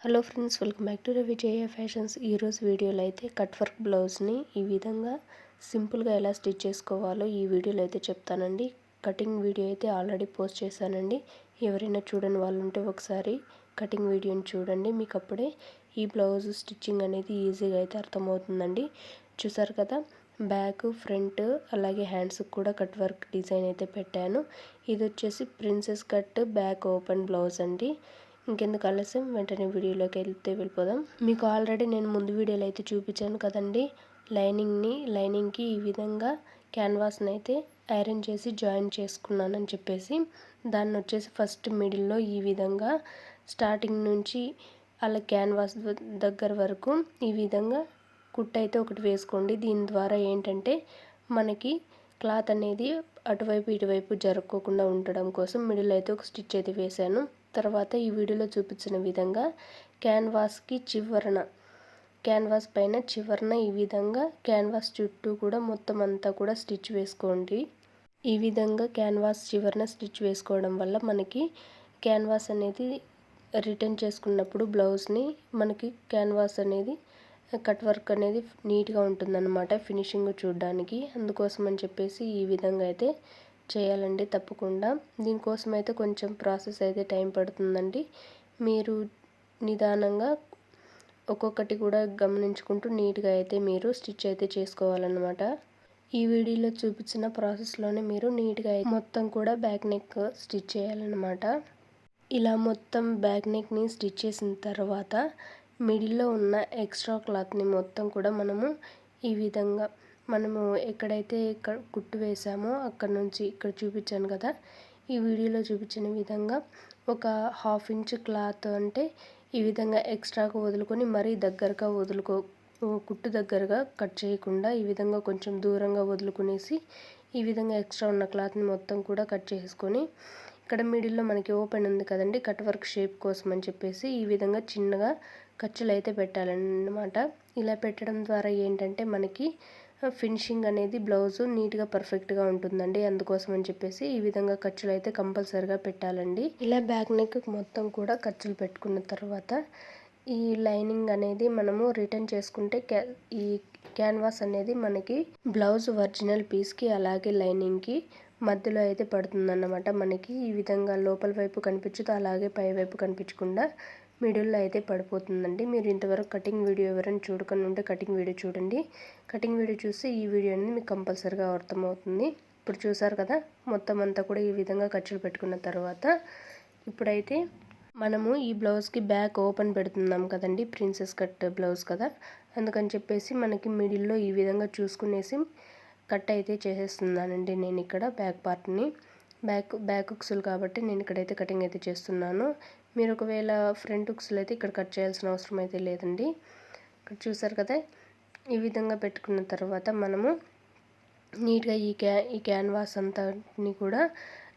Hello friends, welcome back to Ravijaya fashions. ఈరోజు వీడియోలో అయితే కట్ వర్క్ బ్లౌజ్ని ఈ విధంగా సింపుల్గా ఎలా స్టిచ్ చేసుకోవాలో ఈ వీడియోలో అయితే చెప్తానండి. కటింగ్ వీడియో అయితే ఆల్రెడీ పోస్ట్ చేశానండి. ఎవరైనా చూడని వాళ్ళు ఉంటే ఒకసారి కటింగ్ వీడియోని చూడండి, మీకు అప్పుడే ఈ బ్లౌజ్ స్టిచ్చింగ్ అనేది ఈజీగా అయితే అర్థమవుతుందండి. చూసారు కదా, బ్యాక్, ఫ్రంట్ అలాగే హ్యాండ్స్కి కూడా కట్ వర్క్ డిజైన్ అయితే పెట్టాను. ఇది వచ్చేసి princess cut back open blouse అండి. ఇంకెందుకు ఆలస్యం, వెంటనే వీడియోలోకి వెళ్ళిపోదాం. మీకు ఆల్రెడీ నేను ముందు వీడియోలో అయితే చూపించాను కదండి, లైనింగ్కి ఈ విధంగా క్యాన్వాస్ని అయితే ఐరన్ చేసి జాయిన్ చేసుకున్నానని చెప్పేసి. దాన్ని వచ్చేసి ఫస్ట్ మిడిల్లో ఈ విధంగా స్టార్టింగ్ నుంచి అలా క్యాన్వాస్ దగ్గర వరకు ఈ విధంగా కుట్టు అయితే ఒకటి వేసుకోండి. దీని ద్వారా ఏంటంటే మనకి క్లాత్ అనేది అటువైపు ఇటువైపు జరుపుకోకుండా ఉండడం కోసం మిడిల్ అయితే ఒక స్టిచ్ అయితే వేశాను. తర్వాత ఈ వీడియోలో చూపించిన విధంగా క్యాన్వాస్ పైన చివరన ఈ విధంగా క్యాన్వాస్ చుట్టూ కూడా మొత్తం అంతా కూడా స్టిచ్ వేసుకోండి. ఈ విధంగా క్యాన్వాస్ చివరన స్టిచ్ వేసుకోవడం వల్ల మనకి క్యాన్వాస్ అనేది రిటర్న్ చేసుకున్నప్పుడు బ్లౌజ్ని మనకి క్యాన్వాస్ అనేది కట్ వర్క్ అనేది నీట్గా ఉంటుందన్నమాట, ఫినిషింగ్ చూడడానికి. అందుకోసం అని చెప్పేసి ఈ విధంగా అయితే చేయాలండి తప్పకుండా. దీనికోసం అయితే కొంచెం ప్రాసెస్ అయితే టైం పడుతుందండి. మీరు నిదానంగా ఒక్కొక్కటి కూడా గమనించుకుంటూ నీట్గా అయితే మీరు స్టిచ్ అయితే చేసుకోవాలన్నమాట. ఈ వీడియోలో చూపించిన ప్రాసెస్లోనే మీరు నీట్గా మొత్తం కూడా బ్యాక్ నెక్ స్టిచ్ చేయాలన్నమాట. ఇలా మొత్తం బ్యాక్ నెక్ని స్టిచ్ చేసిన తర్వాత మిడిల్లో ఉన్న ఎక్స్ట్రా క్లాత్ని మొత్తం కూడా మనము ఈ విధంగా ఎక్కడైతే కుట్టు వేసామో అక్కడ నుంచి ఇక్కడ చూపించాను కదా, ఈ వీడియోలో చూపించిన విధంగా ఒక 1/2 ఇంచ్ క్లాత్ అంటే ఈ విధంగా ఎక్స్ట్రాగా వదులుకొని మరీ దగ్గరగా కుట్టు దగ్గరగా కట్ చేయకుండా ఈ విధంగా కొంచెం దూరంగా వదులుకునేసి ఈ విధంగా ఎక్స్ట్రా ఉన్న క్లాత్ని మొత్తం కూడా కట్ చేసుకొని ఇక్కడ మిడిల్లో మనకి ఓపెన్ ఉంది కదండి, కట్ వర్క్ షేప్ కోసం అని చెప్పేసి ఈ విధంగా చిన్నగా ఖర్చులు అయితే పెట్టాలన్నమాట. ఇలా పెట్టడం ద్వారా ఏంటంటే మనకి ఫినిషింగ్ అనేది బ్లౌజు నీట్గా పర్ఫెక్ట్గా ఉంటుందండి. అందుకోసం అని చెప్పేసి ఈ విధంగా ఖర్చులు అయితే కంపల్సరిగా పెట్టాలండి. ఇలా బ్యాక్ నెక్ మొత్తం కూడా ఖర్చులు పెట్టుకున్న తర్వాత ఈ లైనింగ్ అనేది మనము రిటర్న్ చేసుకుంటే ఈ క్యాన్వాస్ అనేది మనకి బ్లౌజ్ ఒరిజినల్ పీస్కి అలాగే లైనింగ్కి మధ్యలో అయితే పడుతుందన్నమాట. మనకి ఈ విధంగా లోపల వైపు కనిపించదు, అలాగే పై వైపు కనిపించకుండా మిడిల్లో అయితే పడిపోతుందండి. మీరు ఇంతవరకు కటింగ్ వీడియో ఎవరైనా చూడకుండా ఉంటే కటింగ్ వీడియో చూడండి. కటింగ్ వీడియో చూస్తే ఈ వీడియో అనేది మీకు కంపల్సరిగా అర్థమవుతుంది. ఇప్పుడు చూసారు కదా, మొత్తం అంతా కూడా ఈ విధంగా ఖర్చులు పెట్టుకున్న తర్వాత ఇప్పుడైతే మనము ఈ బ్లౌజ్కి బ్యాక్ ఓపెన్ పెడుతున్నాం కదండి, ప్రిన్సెస్ కట్ బ్లౌజ్ కదా, అందుకని చెప్పేసి మనకి మిడిల్లో ఈ విధంగా చూసుకునేసి కట్ అయితే చేసేస్తున్నానండి నేను ఇక్కడ బ్యాక్ పార్ట్ని. బ్యాక్ హుక్స్లు కాబట్టి నేను ఇక్కడైతే కటింగ్ అయితే చేస్తున్నాను. మీరు ఒకవేళ ఫ్రంట్ హుక్స్లు అయితే ఇక్కడ కట్ చేయాల్సిన అవసరం అయితే లేదండి. ఇక్కడ చూసారు కదా, ఈ విధంగా పెట్టుకున్న తర్వాత మనము నీట్గా ఈ క్యాన్వాస్ అంతాని కూడా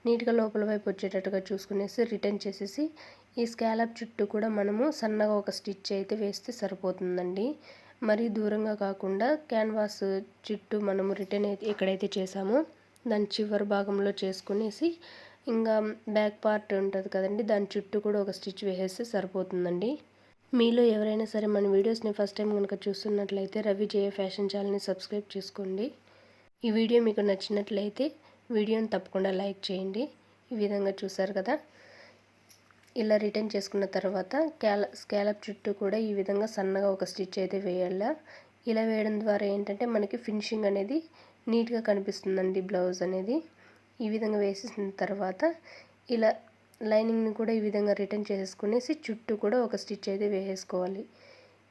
నీట్గా లోపల వైపు వచ్చేటట్టుగా చూసుకునేసి రిటర్న్ చేసేసి ఈ స్కాలప్ చుట్టూ కూడా మనము సన్నగా ఒక స్టిచ్ అయితే వేస్తే సరిపోతుందండి. మరీ దూరంగా కాకుండా క్యాన్వాస్ చుట్టూ మనము రిటర్న్ అయితే ఎక్కడైతే చేసామో దాని చివరి భాగంలో చేసుకునేసి ఇంకా బ్యాక్ పార్ట్ ఉంటుంది కదండి, దాని చుట్టూ కూడా ఒక స్టిచ్ వేసేస్తే సరిపోతుందండి. మీలో ఎవరైనా సరే మన వీడియోస్ని ఫస్ట్ టైం కనుక చూస్తున్నట్లయితే రవిజయ ఫ్యాషన్ ఛానల్ని సబ్స్క్రైబ్ చేసుకోండి. ఈ వీడియో మీకు నచ్చినట్లయితే వీడియోని తప్పకుండా లైక్ చేయండి. ఈ విధంగా చూసారు కదా, ఇలా రిటర్న్ చేసుకున్న తర్వాత స్కాలప్ చుట్టూ కూడా ఈ విధంగా సన్నగా ఒక స్టిచ్ అయితే వేయాలి. ఇలా వేయడం ద్వారా ఏంటంటే మనకి ఫినిషింగ్ అనేది నీట్గా కనిపిస్తుందండి బ్లౌజ్ అనేది. ఈ విధంగా వేసేసిన తర్వాత ఇలా లైనింగ్ని కూడా ఈ విధంగా రిటర్న్ చేసుకునేసి చుట్టూ కూడా ఒక స్టిచ్ అయితే వేసుకోవాలి.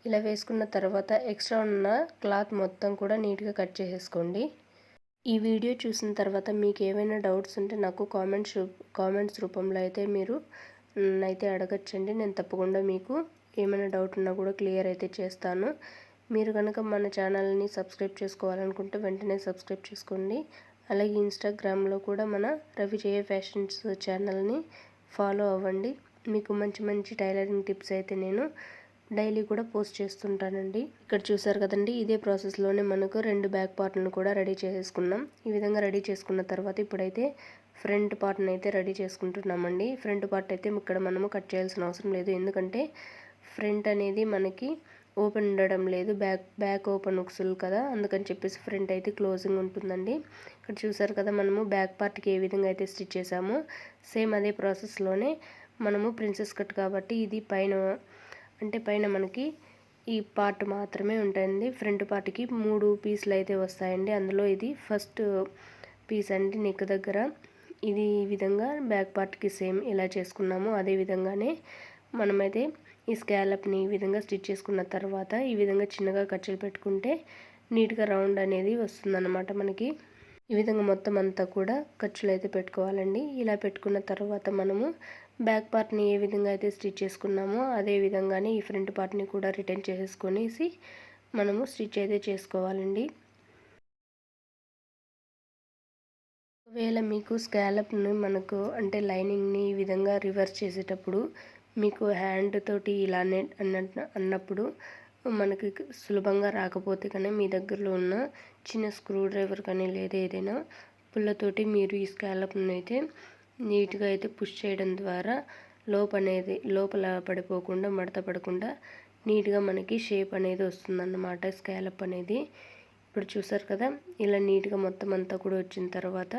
ఇలా వేసుకున్న తర్వాత ఎక్స్ట్రా ఉన్న క్లాత్ మొత్తం కూడా నీట్గా కట్ చేసేసుకోండి. ఈ వీడియో చూసిన తర్వాత మీకు ఏమైనా డౌట్స్ ఉంటే నాకు కామెంట్స్ రూపంలో అయితే మీరు అయితే అడగచ్చండి. నేను తప్పకుండా మీకు ఏమైనా డౌట్ ఉన్నా కూడా క్లియర్ అయితే చేస్తాను. మీరు కనుక మన ఛానల్ని సబ్స్క్రైబ్ చేసుకోవాలనుకుంటే వెంటనే సబ్స్క్రైబ్ చేసుకోండి. అలాగే ఇన్స్టాగ్రామ్లో కూడా మన రవిజయ ఫ్యాషన్స్ ఛానల్ని ఫాలో అవ్వండి. మీకు మంచి మంచి టైలరింగ్ టిప్స్ అయితే నేను డైలీ కూడా పోస్ట్ చేస్తుంటానండి. ఇక్కడ చూసారు కదండి, ఇదే ప్రాసెస్లోనే మనకు 2 బ్యాక్ పార్ట్లను కూడా రెడీ చేసేసుకున్నాం. ఈ విధంగా రెడీ చేసుకున్న తర్వాత ఇప్పుడైతే ఫ్రంట్ పార్ట్ని అయితే రెడీ చేసుకుంటున్నామండి. ఫ్రంట్ పార్ట్ అయితే ఇక్కడ మనము కట్ చేయాల్సిన అవసరం లేదు, ఎందుకంటే ఫ్రంట్ అనేది మనకి ఓపెన్ ఉండడం లేదు, బ్యాక్ ఓపెన్ ఉక్సులు కదా, అందుకని చెప్పేసి ఫ్రంట్ అయితే క్లోజింగ్ ఉంటుందండి. ఇక్కడ చూసారు కదా మనము బ్యాక్ పార్ట్కి ఏ విధంగా అయితే స్టిచ్ చేసామో సేమ్ అదే ప్రాసెస్లోనే మనము ప్రిన్సెస్ కట్ కాబట్టి ఇది పైన మనకి ఈ పార్ట్ మాత్రమే ఉంటుంది. ఫ్రంట్ పార్ట్కి 3 పీసులు అయితే వస్తాయండి. అందులో ఇది ఫస్ట్ పీస్ అండి నెక్ దగ్గర. ఇది ఈ విధంగా బ్యాక్ పార్ట్కి సేమ్ ఎలా చేసుకున్నామో అదే విధంగానే మనమైతే ఈ స్కాలప్ని ఈ విధంగా స్టిచ్ చేసుకున్న తర్వాత ఈ విధంగా చిన్నగా ఖర్చులు పెట్టుకుంటే నీట్గా రౌండ్ అనేది వస్తుందన్నమాట మనకి. ఈ విధంగా మొత్తం అంతా కూడా ఖర్చులు అయితే పెట్టుకోవాలండి. ఇలా పెట్టుకున్న తర్వాత మనము బ్యాక్ పార్ట్ని ఏ విధంగా అయితే స్టిచ్ చేసుకున్నామో అదే విధంగానే ఈ ఫ్రంట్ పార్ట్ని కూడా రిటర్న్ చేసేసుకొనేసి మనము స్టిచ్ అయితే చేసుకోవాలండి. ఒకవేళ మీకు స్కాలప్ని మనకు అంటే లైనింగ్ని ఈ విధంగా రివర్స్ చేసేటప్పుడు మీకు హ్యాండ్ తోటి ఇలానే అన్నప్పుడు మనకి సులభంగా రాకపోతే కానీ మీ దగ్గరలో ఉన్న చిన్న స్క్రూ డ్రైవర్ కానీ లేదా ఏదైనా పుల్లతోటి మీరు ఈ స్కాలప్ని అయితే నీట్గా అయితే పుష్ చేయడం ద్వారా లోపల పడిపోకుండా మడత పడకుండా నీట్గా మనకి షేప్ అనేది వస్తుందన్నమాట స్కాలప్ అనేది. ఇప్పుడు చూసారు కదా ఇలా నీట్గా మొత్తం అంతా కూడా వచ్చిన తర్వాత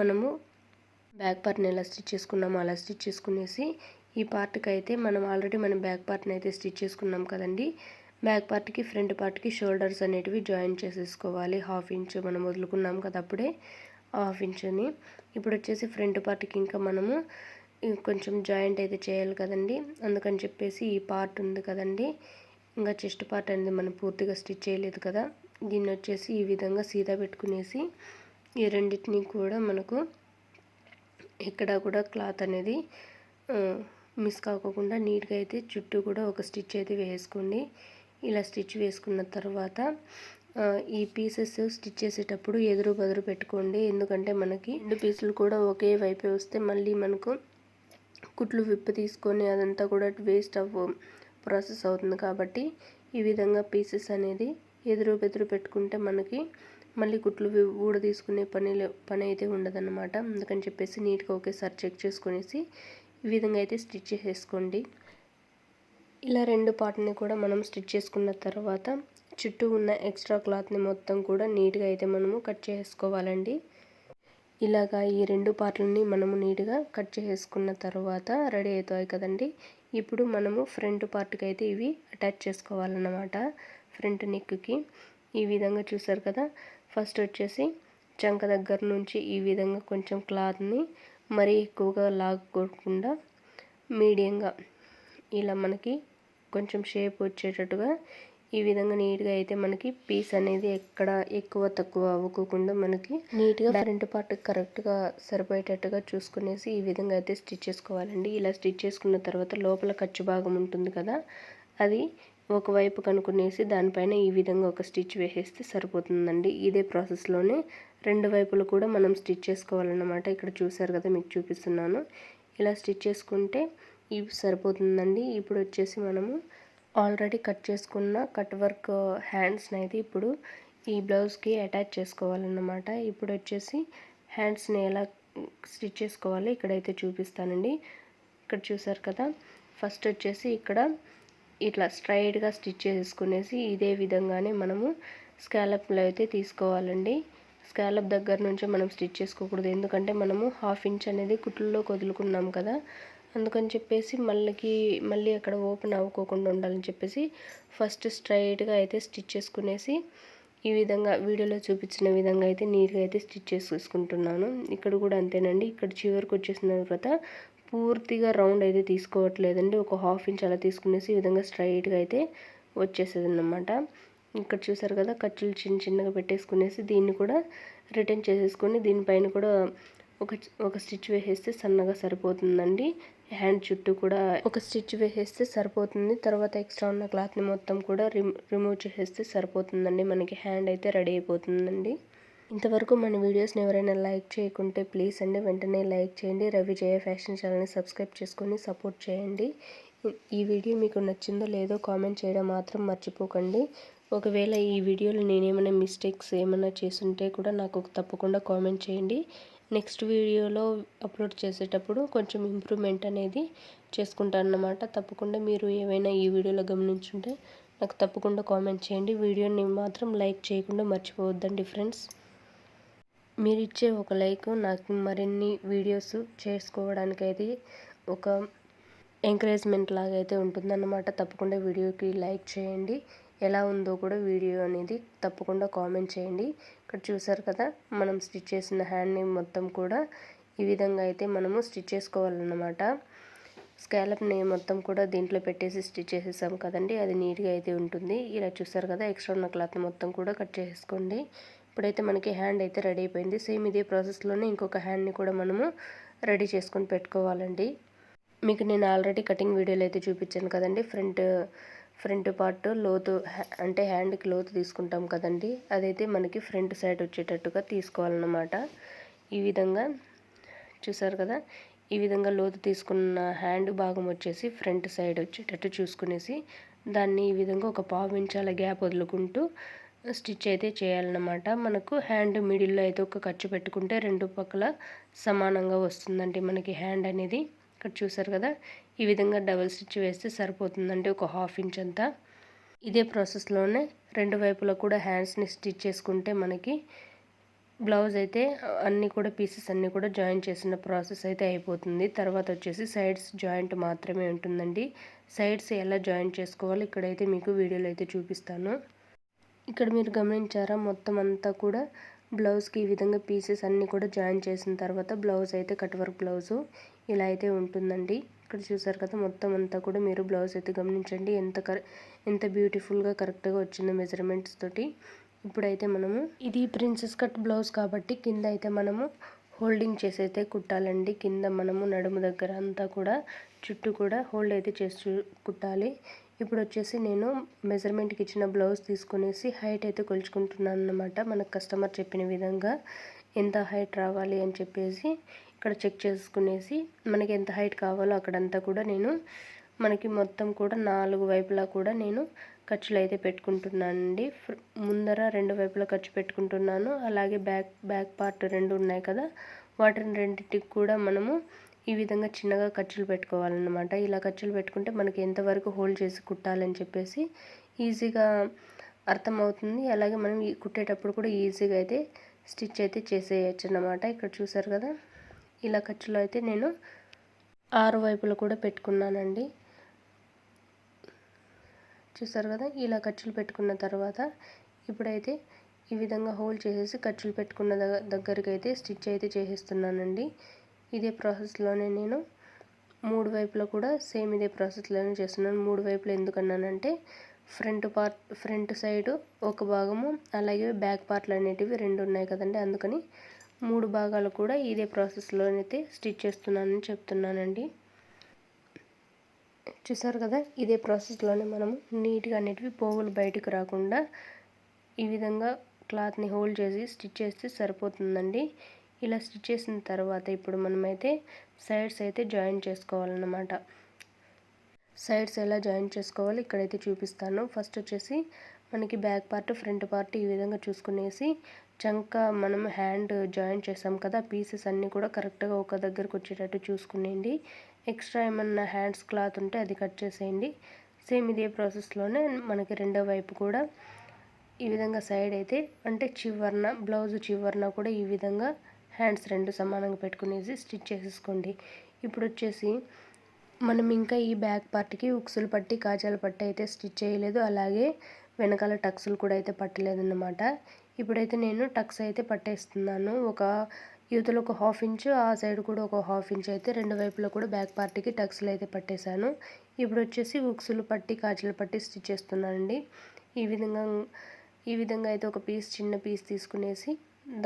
మనము బ్యాక్ పార్ట్ని ఎలా స్టిచ్ చేసుకున్నామో అలా స్టిచ్ చేసుకునేసి ఈ పార్ట్కి అయితే మనం ఆల్రెడీ బ్యాక్ పార్ట్ని అయితే స్టిచ్ చేసుకున్నాం కదండి. బ్యాక్ పార్ట్కి ఫ్రంట్ పార్ట్కి షోల్డర్స్ అనేటివి జాయిన్ చేసేసుకోవాలి. 1/2 ఇంచ్ మనం వదులుకున్నాం కదా అప్పుడే 1/2 ఇంచుని. ఇప్పుడు వచ్చేసి ఫ్రంట్ పార్ట్కి ఇంకా మనము కొంచెం జాయింట్ అయితే చేయాలి కదండి. అందుకని చెప్పేసి ఈ పార్ట్ ఉంది కదండి, ఇంకా చెస్ట్ పార్ట్ అనేది మనం పూర్తిగా స్టిచ్ చేయలేదు కదా, దీన్ని వచ్చేసి ఈ విధంగా సీదా పెట్టుకునేసి ఈ రెండింటిని కూడా మనకు ఎక్కడ కూడా క్లాత్ అనేది మిస్ కాకోకుండా నీట్గా అయితే చుట్టూ కూడా ఒక స్టిచ్ అయితే వేసుకోండి. ఇలా స్టిచ్ వేసుకున్న తర్వాత ఈ పీసెస్ స్టిచ్ చేసేటప్పుడు ఎదురు బదురు పెట్టుకోండి. ఎందుకంటే మనకి 2 పీసులు కూడా ఒకే వైపే వస్తే మళ్ళీ మనకు కుట్లు విప్పి తీసుకొని అదంతా కూడా వేస్ట్ ప్రాసెస్ అవుతుంది. కాబట్టి ఈ విధంగా పీసెస్ అనేది ఎదురు బెదురు పెట్టుకుంటే మనకి మళ్ళీ కుట్లు ఊడ తీసుకునే పని అయితే ఉండదన్నమాట. అందుకని చెప్పేసి నీట్గా ఒకేసారి చెక్ చేసుకునేసి ఈ విధంగా అయితే స్టిచ్ చేసేసుకోండి. ఇలా 2 పార్ట్ని కూడా మనం స్టిచ్ చేసుకున్న తర్వాత చుట్టూ ఉన్న ఎక్స్ట్రా క్లాత్ని మొత్తం కూడా నీట్గా అయితే మనము కట్ చేసుకోవాలండి. ఇలాగా ఈ 2 పార్ట్లని మనము నీట్గా కట్ చేసుకున్న తర్వాత రెడీ అవుతాయి కదండి. ఇప్పుడు మనము ఫ్రంట్ పార్ట్కి అయితే ఇవి అటాచ్ చేసుకోవాలన్నమాట. ఫ్రంట్ నెక్కి ఈ విధంగా చూసారు కదా, ఫస్ట్ వచ్చేసి చంక దగ్గర నుంచి ఈ విధంగా కొంచెం క్లాత్ని మరీ ఎక్కువగా లాక్కోకుండా మీడియంగా ఇలా మనకి కొంచెం షేప్ వచ్చేటట్టుగా ఈ విధంగా నీట్గా అయితే మనకి పీస్ అనేది ఎక్కడ ఎక్కువ తక్కువ అవ్వకుండా మనకి నీట్గా ఫ్రంట్ పార్ట్ కరెక్ట్గా సరిపోయేటట్టుగా చూసుకునేసి ఈ విధంగా అయితే స్టిచ్ చేసుకోవాలండి. ఇలా స్టిచ్ చేసుకున్న తర్వాత లోపల ఖర్చు భాగం ఉంటుంది కదా, అది ఒకవైపు కనుక్కునేసి దానిపైన ఈ విధంగా ఒక స్టిచ్ వేసేస్తే సరిపోతుందండి. ఇదే ప్రాసెస్లోనే 2 వైపులు కూడా మనం స్టిచ్ చేసుకోవాలన్నమాట. ఇక్కడ చూసారు కదా, మీకు చూపిస్తున్నాను. ఇలా స్టిచ్ చేసుకుంటే ఇవి సరిపోతుందండి. ఇప్పుడు వచ్చేసి మనము ఆల్రెడీ కట్ చేసుకున్న కట్ వర్క్ హ్యాండ్స్ని అయితే ఇప్పుడు ఈ బ్లౌజ్కి అటాచ్ చేసుకోవాలన్నమాట. ఇప్పుడు వచ్చేసి హ్యాండ్స్ని ఎలా స్టిచ్ చేసుకోవాలి ఇక్కడైతే చూపిస్తానండి. ఇక్కడ చూసారు కదా, ఫస్ట్ వచ్చేసి ఇక్కడ ఇట్లా స్ట్రైట్గా స్టిచ్ చేసుకునేసి ఇదే విధంగానే మనము స్కాలప్లో అయితే తీసుకోవాలండి. స్కాలప్ దగ్గర నుంచి మనం స్టిచ్ చేసుకోకూడదు, ఎందుకంటే మనము 1/2 ఇంచ్ అనేది కుట్లలో వదులుకున్నాం కదా, అందుకని చెప్పేసి మళ్ళీ అక్కడ ఓపెన్ అవ్వకోకుండా ఉండాలని చెప్పేసి ఫస్ట్ స్ట్రైట్గా అయితే స్టిచ్ చేసుకునేసి ఈ విధంగా వీడియోలో చూపించిన విధంగా అయితే నీట్గా అయితే స్టిచ్ చేసుకుంటున్నాను. ఇక్కడ కూడా అంతేనండి. ఇక్కడ చివరికి వచ్చేసిన తర్వాత పూర్తిగా రౌండ్ అయితే తీసుకోవట్లేదండి. ఒక 1/2 ఇంచ్ అలా తీసుకునేసి ఈ విధంగా స్ట్రైట్గా అయితే వచ్చేసేది అన్నమాట. ఇక్కడ చూసారు కదా, ఖర్చులు చిన్నగా పెట్టేసుకునేసి దీన్ని కూడా రిటర్న్ చేసేసుకొని దీనిపైన కూడా ఒక స్టిచ్ వేసేస్తే సన్నగా సరిపోతుందండి. హ్యాండ్ చుట్టూ కూడా ఒక స్టిచ్ వేసేస్తే సరిపోతుంది. తర్వాత ఎక్స్ట్రా ఉన్న క్లాత్ని మొత్తం కూడా రిమూవ్ చేసేస్తే సరిపోతుందండి. మనకి హ్యాండ్ అయితే రెడీ అయిపోతుందండి. ఇంతవరకు మన వీడియోస్ని ఎవరైనా లైక్ చేయకుంటే ప్లీజ్ అండి వెంటనే లైక్ చేయండి. రవిజయ ఫ్యాషన్ ఛానల్ని సబ్స్క్రైబ్ చేసుకొని సపోర్ట్ చేయండి. ఈ వీడియో మీకు నచ్చిందో లేదో కామెంట్ చేయడం మాత్రం మర్చిపోకండి. ఒకవేళ ఈ వీడియోలో నేనేమైనా మిస్టేక్స్ ఏమైనా చేసుంటే కూడా నాకు తప్పకుండా కామెంట్ చేయండి. నెక్స్ట్ వీడియోలో అప్లోడ్ చేసేటప్పుడు కొంచెం ఇంప్రూవ్మెంట్ అనేది చేసుకుంటాను అన్నమాట. తప్పకుండా మీరు ఏవైనా ఈ వీడియోలో గమనించుంటే నాకు తప్పకుండా కామెంట్ చేయండి. వీడియోని మాత్రం లైక్ చేయకుండా మర్చిపోవద్దండి ఫ్రెండ్స్. మీరు ఇచ్చే ఒక లైక్ నాకు మరిన్ని వీడియోస్ చేసుకోవడానికైతే ఒక ఎంకరేజ్మెంట్ లాగా అయితే ఉంటుందన్నమాట. తప్పకుండా వీడియోకి లైక్ చేయండి. ఎలా ఉందో కూడా వీడియో అనేది తప్పకుండా కామెంట్ చేయండి. ఇక్కడ చూసారు కదా, మనం స్టిచ్ చేసిన హ్యాండ్ని మొత్తం కూడా ఈ విధంగా అయితే మనము స్టిచ్ చేసుకోవాలన్నమాట. స్కాలప్ని మొత్తం కూడా దీంట్లో పెట్టేసి స్టిచ్ చేసేసాం కదండి, అది నీట్గా అయితే ఉంటుంది. ఇలా చూసారు కదా, ఎక్స్ట్రా ఉన్న క్లాత్ మొత్తం కూడా కట్ చేసేసుకోండి. ఇప్పుడైతే మనకి హ్యాండ్ అయితే రెడీ అయిపోయింది. సేమ్ ఇదే ప్రాసెస్లోనే ఇంకొక హ్యాండ్ని కూడా మనము రెడీ చేసుకొని పెట్టుకోవాలండి. మీకు నేను ఆల్రెడీ కటింగ్ వీడియోలో అయితే చూపించాను కదండి. ఫ్రంట్ పార్ట్ లోతు అంటే హ్యాండ్కి లోతు తీసుకుంటాం కదండి, అదైతే మనకి ఫ్రంట్ సైడ్ వచ్చేటట్టుగా తీసుకోవాలన్నమాట. ఈ విధంగా చూసారు కదా, ఈ విధంగా లోతు తీసుకున్న హ్యాండ్ భాగం వచ్చేసి ఫ్రంట్ సైడ్ వచ్చేటట్టు చూసుకునేసి దాన్ని ఈ విధంగా ఒక 1/2 ఇంచాల గ్యాప్ వదులుకుంటూ స్టిచ్ అయితే చేయాలన్నమాట. మనకు హ్యాండ్ మిడిల్లో అయితే ఒక ఖర్చు పెట్టుకుంటే రెండు పక్కల సమానంగా వస్తుందండి మనకి హ్యాండ్ అనేది. ఇక్కడ చూసారు కదా, ఈ విధంగా డబల్ స్టిచ్ వేస్తే సరిపోతుందండి, ఒక 1/2 ఇంచ్ అంతా. ఇదే ప్రాసెస్లోనే రెండు వైపులా కూడా హ్యాండ్స్ని స్టిచ్ చేసుకుంటే మనకి బ్లౌజ్ అయితే అన్నీ కూడా పీసెస్ అన్నీ కూడా జాయిన్ చేసిన ప్రాసెస్ అయితే అయిపోతుంది. తర్వాత వచ్చేసి సైడ్స్ జాయింట్ మాత్రమే ఉంటుందండి. సైడ్స్ ఎలా జాయిన్ చేసుకోవాలో ఇక్కడైతే మీకు వీడియోలో అయితే చూపిస్తాను. ఇక్కడ మీరు గమనించారా, మొత్తం అంతా కూడా బ్లౌజ్కి ఈ విధంగా పీసెస్ అన్నీ కూడా జాయిన్ చేసిన తర్వాత బ్లౌజ్ అయితే కట్ వర్క్ బ్లౌజు ఇలా అయితే ఉంటుందండి. ఇక్కడ చూసారు కదా, మొత్తం అంతా కూడా మీరు బ్లౌజ్ అయితే గమనించండి ఎంత బ్యూటిఫుల్గా కరెక్ట్గా వచ్చిందో మెజర్మెంట్స్ తోటి. ఇప్పుడైతే మనము ఇది ప్రిన్సెస్ కట్ బ్లౌజ్ కాబట్టి కింద అయితే మనము హోల్డింగ్ చేసి అయితే కుట్టాలండి. కింద మనము నడుము దగ్గర అంతా కూడా చుట్టూ కూడా హోల్డ్ అయితే చేసి కుట్టాలి. ఇప్పుడు వచ్చేసి నేను మెజర్మెంట్కి ఇచ్చిన బ్లౌజ్ తీసుకునేసి హైట్ అయితే కొలుచుకుంటున్నాను అన్నమాట. మనకు కస్టమర్ చెప్పిన విధంగా ఎంత హైట్ రావాలి అని చెప్పేసి ఇక్కడ చెక్ చేసుకునేసి మనకి ఎంత హైట్ కావాలో అక్కడంతా కూడా నేను మనకి మొత్తం కూడా 4 వైపులా కూడా నేను ఖర్చులు అయితే పెట్టుకుంటున్నానండి. ముందర 2 వైపులా ఖర్చు పెట్టుకుంటున్నాను. అలాగే బ్యాక్ పార్ట్ 2 ఉన్నాయి కదా, వాటిని రెండింటికి కూడా మనము ఈ విధంగా చిన్నగా ఖర్చులు పెట్టుకోవాలన్నమాట. ఇలా ఖర్చులు పెట్టుకుంటే మనకి ఎంతవరకు హోల్డ్ చేసి కుట్టాలని చెప్పేసి ఈజీగా అర్థమవుతుంది. అలాగే మనం కుట్టేటప్పుడు కూడా ఈజీగా అయితే స్టిచ్ అయితే చేసేయచ్చు అన్నమాట. ఇక్కడ చూసారు కదా, ఇలా ఖర్చులు అయితే నేను 6 వైపులు కూడా పెట్టుకున్నానండి. చూసారు కదా, ఇలా ఖర్చులు పెట్టుకున్న తర్వాత ఇప్పుడైతే ఈ విధంగా హోల్డ్ చేసేసి ఖర్చులు పెట్టుకున్న దగ్గరికి అయితే స్టిచ్ అయితే చేసేస్తున్నానండి. ఇదే ప్రాసెస్లోనే నేను 3 వైపులా కూడా సేమ్ ఇదే ప్రాసెస్లోనే చేస్తున్నాను. 3 వైపులు ఎందుకన్నానంటే ఫ్రంట్ సైడు ఒక భాగము, అలాగే బ్యాక్ పార్ట్లు అనేటివి 2 ఉన్నాయి కదండి, అందుకని 3 భాగాలు కూడా ఇదే ప్రాసెస్లోనైతే స్టిచ్ చేస్తున్నానని చెప్తున్నానండి. చూసారు కదా, ఇదే ప్రాసెస్లోనే మనము నీట్గా అనేటివి పోగులు బయటకు రాకుండా ఈ విధంగా క్లాత్ని హోల్డ్ చేసి స్టిచ్ చేస్తే సరిపోతుందండి. ఇలా స్టిచ్ చేసిన తర్వాత ఇప్పుడు మనమైతే సైడ్స్ అయితే జాయిన్ చేసుకోవాలన్నమాట. సైడ్స్ ఎలా జాయిన్ చేసుకోవాలి ఇక్కడైతే చూపిస్తాను. ఫస్ట్ వచ్చేసి మనకి బ్యాక్ పార్ట్ ఫ్రంట్ పార్ట్ ఈ విధంగా చూసుకునేసి చంక మనం హ్యాండ్ జాయిన్ చేసాం కదా, పీసెస్ అన్నీ కూడా కరెక్ట్గా ఒక దగ్గరకు వచ్చేటట్టు చూసుకునేయండి. ఎక్స్ట్రా ఏమన్నా హ్యాండ్స్ క్లాత్ ఉంటే అది కట్ చేసేయండి. సేమ్ ఇదే ప్రాసెస్లోనే మనకి రెండో వైపు కూడా ఈ విధంగా సైడ్ అయితే అంటే బ్లౌజ్ చివరన కూడా ఈ విధంగా హ్యాండ్స్ 2 సమానంగా పెట్టుకునేసి స్టిచ్ చేసేసుకోండి. ఇప్పుడు వచ్చేసి మనం ఇంకా ఈ బ్యాక్ పార్ట్కి ఉక్సులు పట్టి కాజాల పట్టి అయితే స్టిచ్ చేయలేదు, అలాగే వెనకాల టక్స్లు కూడా అయితే పట్టలేదన్నమాట. ఇప్పుడైతే నేను టక్స్ అయితే పట్టేస్తున్నాను. ఒక యువతలో ఒక 1/2 ఇంచు, ఆ సైడ్ కూడా ఒక 1/2 ఇంచు అయితే రెండు వైపులా కూడా బ్యాక్ పార్ట్కి టక్స్లు అయితే పట్టేశాను. ఇప్పుడు వచ్చేసి ఉక్సులు పట్టి కాజాలు పట్టి స్టిచ్ చేస్తున్నానండి. ఈ విధంగా అయితే ఒక చిన్న పీస్ తీసుకునేసి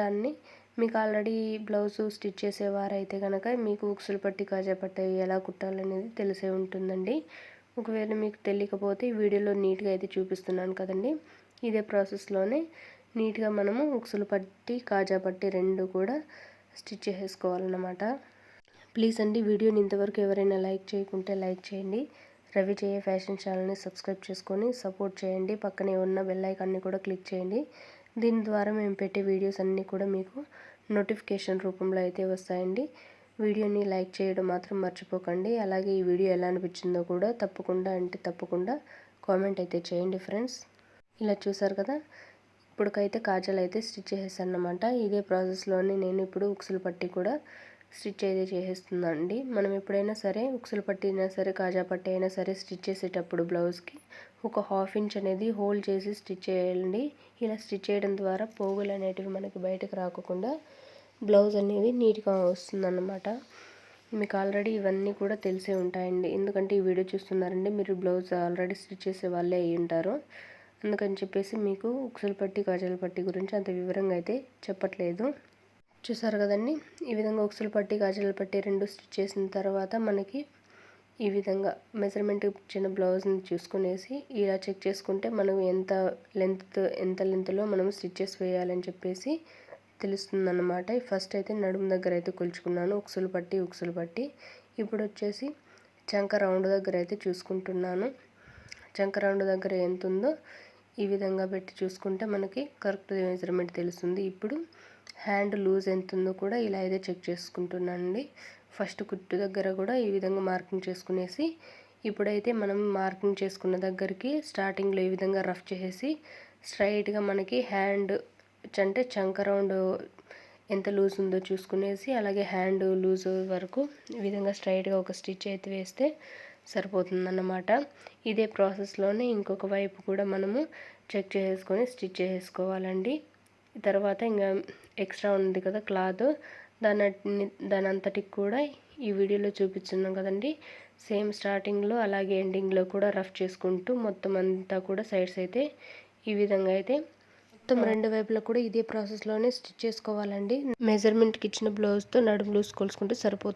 దాన్ని మీకు ఆల్రెడీ బ్లౌజు స్టిచ్ చేసేవారైతే కనుక మీకు ఉక్సులు పట్టి కాజా పట్టి ఎలా కుట్టాలనేది తెలిసే ఉంటుందండి. ఒకవేళ మీకు తెలియకపోతే ఈ వీడియోలో నీట్గా అయితే చూపిస్తున్నాను కదండి. ఇదే ప్రాసెస్లోనే నీట్గా మనము ఉక్సులు పట్టి కాజా పట్టి 2 కూడా స్టిచ్ చేసేసుకోవాలన్నమాట. ప్లీజ్ అండి, వీడియోని ఇంతవరకు ఎవరైనా లైక్ చేయకుంటే లైక్ చేయండి. రవిజయ ఫ్యాషన్ ఛానల్ని సబ్స్క్రైబ్ చేసుకొని సపోర్ట్ చేయండి. పక్కనే ఉన్న బెల్ ఐకాన్ని కూడా క్లిక్ చేయండి. దీని ద్వారా మేము పెట్టే వీడియోస్ అన్నీ కూడా మీకు నోటిఫికేషన్ రూపంలో అయితే వస్తాయండి. వీడియోని లైక్ చేయడం మాత్రం మర్చిపోకండి. అలాగే ఈ వీడియో ఎలా అనిపించిందో కూడా తప్పకుండా కామెంట్ అయితే చేయండి ఫ్రెండ్స్. ఇలా చూసారు కదా, ఇప్పటికైతే కాజల్ అయితే స్టిచ్ చేసేసాను అన్నమాట. ఇదే ప్రాసెస్లోనే నేను ఇప్పుడు ఉక్సులు పట్టి కూడా స్టిచ్ అయితే చేసేస్తున్నాను అండి. మనం ఎప్పుడైనా సరే ఉక్సులు పట్టి అయినా సరే కాజా పట్టి అయినా సరే స్టిచ్ చేసేటప్పుడు బ్లౌజ్కి ఒక 1/2 ఇంచ్ అనేది హోల్డ్ చేసి స్టిచ్ చేయాలండి. ఇలా స్టిచ్ చేయడం ద్వారా పోగులు అనేటివి మనకి బయటకు రాకుండా బ్లౌజ్ అనేది నీట్గా వస్తుందన్నమాట. మీకు ఆల్రెడీ ఇవన్నీ కూడా తెలిసే ఉంటాయండి, ఎందుకంటే ఈ వీడియో చూస్తున్నారండి మీరు బ్లౌజ్ ఆల్రెడీ స్టిచ్ చేసే వాళ్ళే అయ్యి ఉంటారు. అందుకని చెప్పేసి మీకు ఉక్సులు పట్టి కాజాల పట్టి గురించి అంత వివరంగా అయితే చెప్పట్లేదు. చూసారు కదండి, ఈ విధంగా ఉక్సులు పట్టి గాజుల పట్టి రెండు స్టిచ్ చేసిన తర్వాత మనకి ఈ విధంగా మెజర్మెంట్ ఇచ్చిన బ్లౌజ్ని చూసుకునేసి ఇలా చెక్ చేసుకుంటే మనం ఎంత లెంత్లో మనం స్టిచ్చెస్ వేయాలని చెప్పేసి తెలుస్తుందన్నమాట. ఫస్ట్ అయితే నడుము దగ్గర అయితే కొలుచుకున్నాను ఉక్సులు పట్టి. ఇప్పుడు వచ్చేసి చంక రౌండ్ దగ్గర అయితే చూసుకుంటున్నాను. చంక రౌండ్ దగ్గర ఎంత ఉందో ఈ విధంగా పెట్టి చూసుకుంటే మనకి కరెక్ట్ మెజర్మెంట్ తెలుస్తుంది. ఇప్పుడు హ్యాండ్ లూజ్ ఎంత ఉందో కూడా ఇలా అయితే చెక్ చేసుకుంటున్నానండి. ఫస్ట్ కుట్టు దగ్గర కూడా ఈ విధంగా మార్కింగ్ చేసుకునేసి ఇప్పుడైతే మనం మార్కింగ్ చేసుకున్న దగ్గరికి స్టార్టింగ్లో ఈ విధంగా రఫ్ చేసేసి స్ట్రైట్గా మనకి హ్యాండ్ అంటే చంక రౌండ్ ఎంత లూజ్ ఉందో చూసుకునేసి అలాగే హ్యాండ్ లూజ్ వరకు ఈ విధంగా స్ట్రైట్గా ఒక స్టిచ్ అయితే వేస్తే సరిపోతుందన్నమాట. ఇదే ప్రాసెస్లోనే ఇంకొక వైపు కూడా మనము చెక్ చేసుకొని స్టిచ్ చేసుకోవాలండి. తర్వాత ఇంకా ఎక్స్ట్రా ఉంది కదా క్లాత్, దాని అంతటికి కూడా ఈ వీడియోలో చూపిస్తున్నాం కదండి, సేమ్ స్టార్టింగ్లో అలాగే ఎండింగ్లో కూడా రఫ్ చేసుకుంటూ మొత్తం అంతా కూడా సైడ్స్ అయితే ఈ విధంగా అయితే మొత్తం రెండు వైపులా కూడా ఇదే ప్రాసెస్లోనే స్టిచ్ చేసుకోవాలండి. మెజర్మెంట్కి ఇచ్చిన బ్లౌజ్తో నడుము లూజ్ కొలుసుకుంటే సరిపోతుంది.